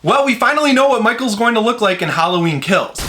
Well, we finally know what Michael's going to look like in Halloween Kills.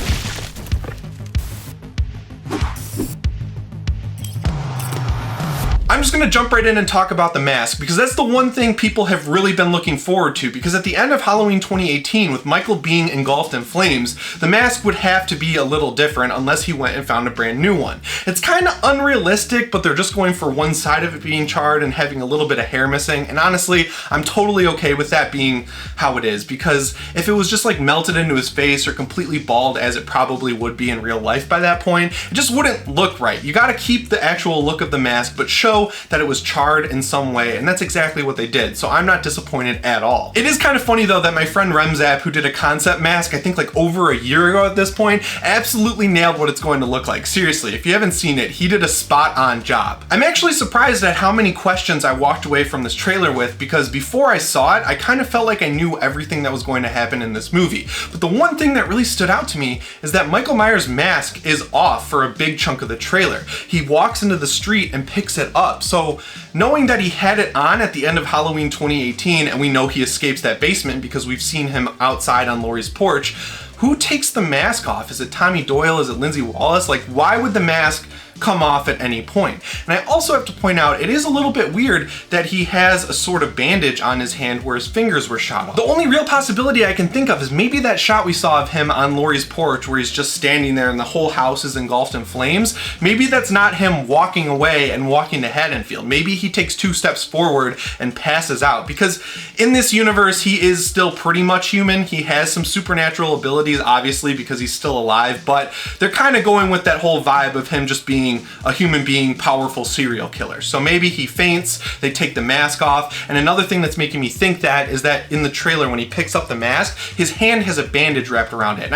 I'm just gonna jump right in and talk about the mask because that's the one thing people have really been looking forward to, because at the end of Halloween 2018, with Michael being engulfed in flames, the mask would have to be a little different unless he went and found a brand new one. It's kind of unrealistic, but they're just going for one side of it being charred and having a little bit of hair missing, and honestly, I'm totally okay with that being how it is, because if it was just like melted into his face or completely bald, as it probably would be in real life by that point, it just wouldn't look right. You gotta keep the actual look of the mask, but show that it was charred in some way, and that's exactly what they did, so I'm not disappointed at all. It is kind of funny though that my friend Remzap, who did a concept mask, I think like over a year ago at this point, absolutely nailed what it's going to look like. Seriously, if you haven't seen it, he did a spot on job. I'm actually surprised at how many questions I walked away from this trailer with, because before I saw it, I kind of felt like I knew everything that was going to happen in this movie. But the one thing that really stood out to me is that Michael Myers' mask is off for a big chunk of the trailer. He walks into the street and picks it up, so knowing that he had it on at the end of Halloween 2018, and we know he escapes that basement because we've seen him outside on Laurie's porch, who takes the mask off? Is it Tommy Doyle? Is it Lindsay Wallace? Like, why would the mask come off at any point? And I also have to point out, it is a little bit weird that he has a sort of bandage on his hand where his fingers were shot off. The only real possibility I can think of is maybe that shot we saw of him on Laurie's porch where he's just standing there and the whole house is engulfed in flames. Maybe that's not him walking away and walking to Haddonfield. Maybe he takes 2 steps forward and passes out, because in this universe he is still pretty much human. He has some supernatural abilities, obviously, because he's still alive, but they're kind of going with that whole vibe of him just being a human being, powerful serial killer. So maybe he faints, they take the mask off, and another thing that's making me think that is that in the trailer when he picks up the mask, his hand has a bandage wrapped around it. And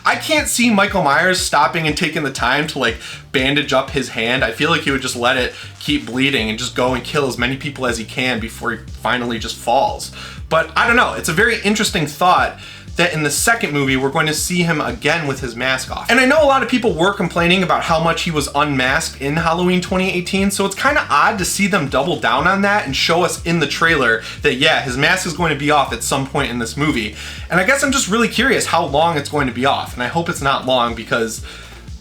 I can't see Michael Myers stopping and taking the time to like bandage up his hand. I feel like he would just let it keep bleeding and just go and kill as many people as he can before he finally just falls. But I don't know, it's a very interesting thought that in the second movie we're going to see him again with his mask off. And I know a lot of people were complaining about how much he was unmasked in Halloween 2018, so it's kind of odd to see them double down on that and show us in the trailer that yeah, his mask is going to be off at some point in this movie. And I guess I'm just really curious how long it's going to be off, and I hope it's not long because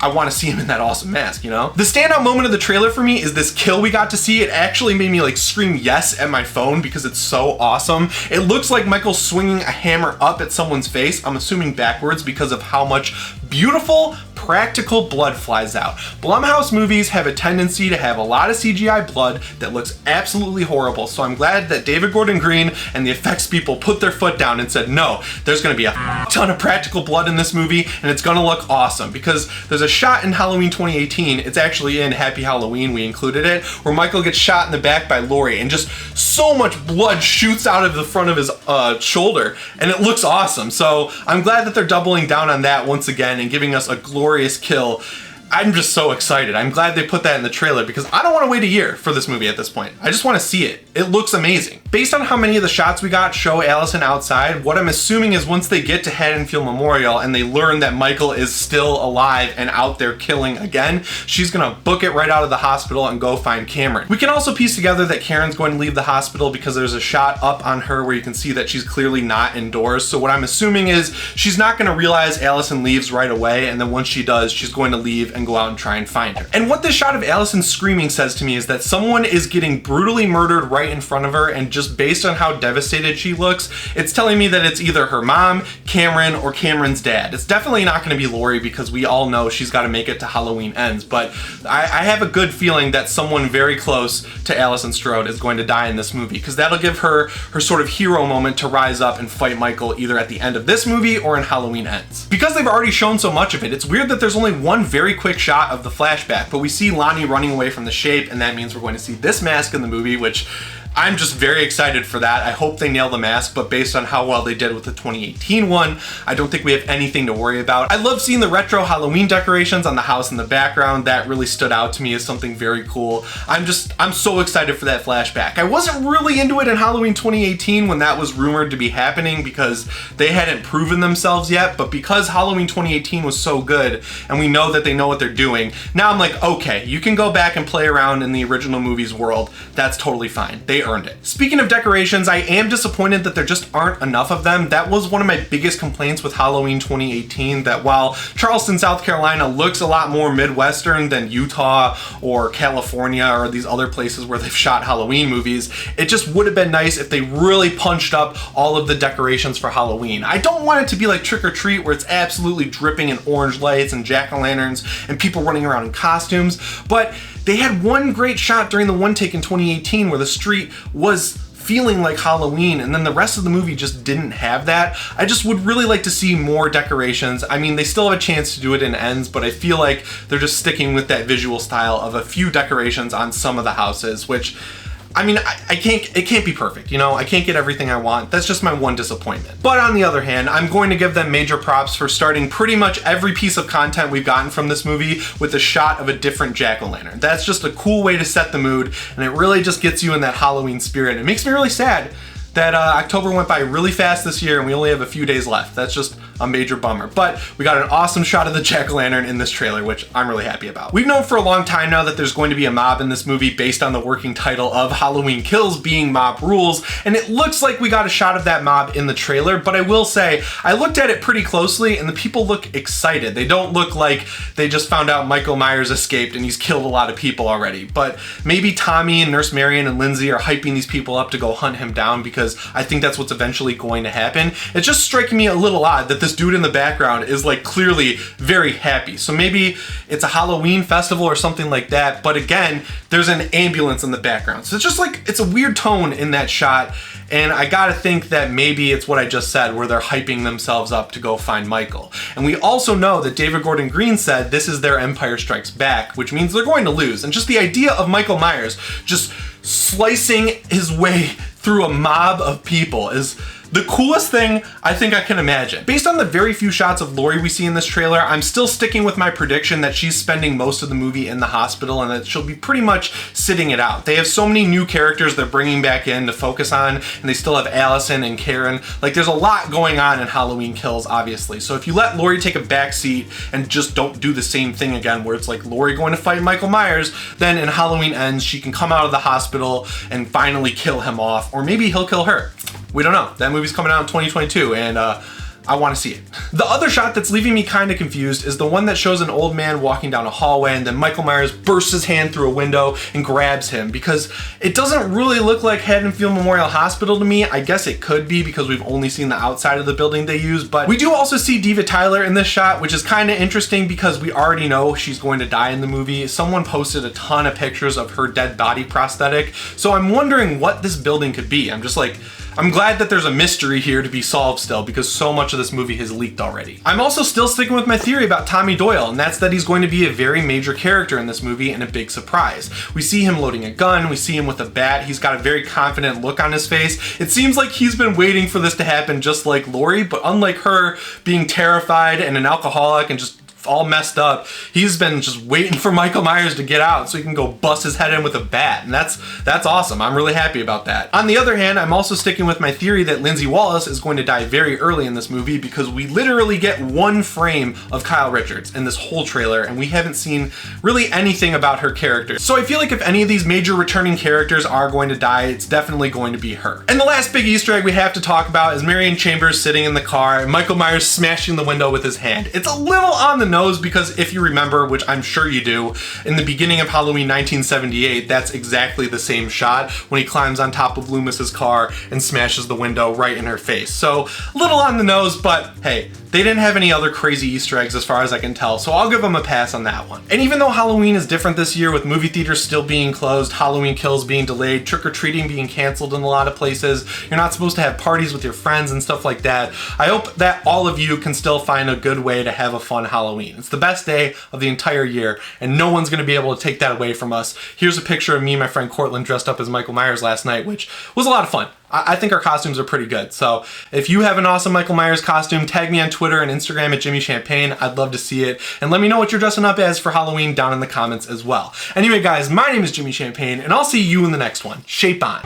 I want to see him in that awesome mask, you know? The standout moment of the trailer for me is this kill we got to see. It actually made me like scream yes at my phone because it's so awesome. It looks like Michael's swinging a hammer up at someone's face, I'm assuming backwards because of how much beautiful, practical blood flies out. Blumhouse movies have a tendency to have a lot of CGI blood that looks absolutely horrible, so I'm glad that David Gordon Green and the effects people put their foot down and said, no, there's gonna be a ton of practical blood in this movie and it's gonna look awesome, because there's a shot in Halloween 2018, it's actually in Happy Halloween, we included it, where Michael gets shot in the back by Laurie and just so much blood shoots out of the front of his shoulder, and it looks awesome. So I'm glad that they're doubling down on that once again and giving us a glorious kill. I'm just so excited. I'm glad they put that in the trailer because I don't want to wait a year for this movie at this point. I just want to see it. It looks amazing. Based on how many of the shots we got show Allison outside, what I'm assuming is once they get to Haddonfield Memorial and they learn that Michael is still alive and out there killing again, she's gonna book it right out of the hospital and go find Cameron. We can also piece together that Karen's going to leave the hospital because there's a shot up on her where you can see that she's clearly not indoors. So what I'm assuming is she's not gonna realize Allison leaves right away, and then once she does, she's going to leave and go out and try and find her. And what this shot of Allison screaming says to me is that someone is getting brutally murdered right in front of her, and just based on how devastated she looks, it's telling me that it's either her mom, Cameron, or Cameron's dad. It's definitely not going to be Laurie because we all know she's got to make it to Halloween Ends, but I have a good feeling that someone very close to Allison Strode is going to die in this movie, because that'll give her her sort of hero moment to rise up and fight Michael either at the end of this movie or in Halloween Ends. Because they've already shown so much of it, it's weird that there's only one very quick shot of the flashback, but we see Lonnie running away from the shape, and that means we're going to see this mask in the movie, which I'm just very excited for that. I hope they nail the mask, but based on how well they did with the 2018 one, I don't think we have anything to worry about. I love seeing the retro Halloween decorations on the house in the background. That really stood out to me as something very cool. I'm so excited for that flashback. I wasn't really into it in Halloween 2018 when that was rumored to be happening because they hadn't proven themselves yet, but because Halloween 2018 was so good and we know that they know what they're doing, now I'm like, okay, you can go back and play around in the original movie's world. That's totally fine. They they earned it. Speaking of decorations, I am disappointed that there just aren't enough of them. That was one of my biggest complaints with Halloween 2018, that while Charleston, South Carolina looks a lot more Midwestern than Utah or California or these other places where they've shot Halloween movies, it just would have been nice if they really punched up all of the decorations for Halloween. I don't want it to be like Trick or Treat where it's absolutely dripping in orange lights and jack-o'-lanterns and people running around in costumes, but they had one great shot during the one take in 2018 where the street was feeling like Halloween, and then the rest of the movie just didn't have that. I just would really like to see more decorations. I mean, they still have a chance to do it in Ends, but I feel like they're just sticking with that visual style of a few decorations on some of the houses, which, I mean, it can't be perfect, you know? I can't get everything I want. That's just my one disappointment. But on the other hand, I'm going to give them major props for starting pretty much every piece of content we've gotten from this movie with a shot of a different jack-o'-lantern. That's just a cool way to set the mood, and it really just gets you in that Halloween spirit. It makes me really sad that October went by really fast this year and we only have a few days left. That's just a major bummer. But we got an awesome shot of the jack-o'-lantern in this trailer, which I'm really happy about. We've known for a long time now that there's going to be a mob in this movie based on the working title of Halloween Kills being Mob Rules, and it looks like we got a shot of that mob in the trailer, but I will say, I looked at it pretty closely and the people look excited. They don't look like they just found out Michael Myers escaped and he's killed a lot of people already, but maybe Tommy and Nurse Marion and Lindsay are hyping these people up to go hunt him down because I think that's what's eventually going to happen. It's just striking me a little odd that this dude in the background is like clearly very happy. So maybe it's a Halloween festival or something like that, but again, there's an ambulance in the background. So it's just like, it's a weird tone in that shot, and I gotta think that maybe it's what I just said, where they're hyping themselves up to go find Michael. And we also know that David Gordon Green said this is their Empire Strikes Back, which means they're going to lose. And just the idea of Michael Myers just slicing his way through a mob of people is the coolest thing I think I can imagine. Based on the very few shots of Laurie we see in this trailer, I'm still sticking with my prediction that she's spending most of the movie in the hospital and that she'll be pretty much sitting it out. They have so many new characters they're bringing back in to focus on, and they still have Allison and Karen. Like, there's a lot going on in Halloween Kills, obviously. So if you let Laurie take a back seat and just don't do the same thing again, where it's like Laurie going to fight Michael Myers, then in Halloween Ends, she can come out of the hospital and finally kill him off, or maybe he'll kill her. We don't know. That movie's coming out in 2022, and I want to see it. The other shot that's leaving me kind of confused is the one that shows an old man walking down a hallway and then Michael Myers bursts his hand through a window and grabs him, because it doesn't really look like Haddonfield Memorial Hospital to me. I guess it could be because we've only seen the outside of the building they use, but we do also see Diva Tyler in this shot, which is kind of interesting because we already know she's going to die in the movie. Someone posted a ton of pictures of her dead body prosthetic, so I'm wondering what this building could be. I'm glad that there's a mystery here to be solved still, because so much of this movie has leaked already. I'm also still sticking with my theory about Tommy Doyle, and that's that he's going to be a very major character in this movie and a big surprise. We see him loading a gun, we see him with a bat, he's got a very confident look on his face. It seems like he's been waiting for this to happen just like Laurie, but unlike her being terrified and an alcoholic and just all messed up, he's been just waiting for Michael Myers to get out so he can go bust his head in with a bat, and that's awesome. I'm really happy about that. On the other hand, I'm also sticking with my theory that Lindsay Wallace is going to die very early in this movie, because we literally get one frame of Kyle Richards in this whole trailer and we haven't seen really anything about her character. So I feel like if any of these major returning characters are going to die, it's definitely going to be her. And the last big Easter egg we have to talk about is Marion Chambers sitting in the car and Michael Myers smashing the window with his hand. It's a little on the nose because if you remember, which I'm sure you do, in the beginning of Halloween 1978, that's exactly the same shot when he climbs on top of Loomis's car and smashes the window right in her face. So a little on the nose, but hey, they didn't have any other crazy Easter eggs as far as I can tell, so I'll give them a pass on that one. And even though Halloween is different this year with movie theaters still being closed, Halloween Kills being delayed, trick-or-treating being canceled in a lot of places, you're not supposed to have parties with your friends and stuff like that, I hope that all of you can still find a good way to have a fun Halloween. It's the best day of the entire year, and no one's gonna be able to take that away from us. Here's a picture of me and my friend Cortland dressed up as Michael Myers last night, which was a lot of fun. I think our costumes are pretty good. So if you have an awesome Michael Myers costume, tag me on Twitter and Instagram at Jimmy Champane. I'd love to see it. And let me know what you're dressing up as for Halloween down in the comments as well. Anyway, guys, my name is Jimmy Champane, and I'll see you in the next one. Shape on.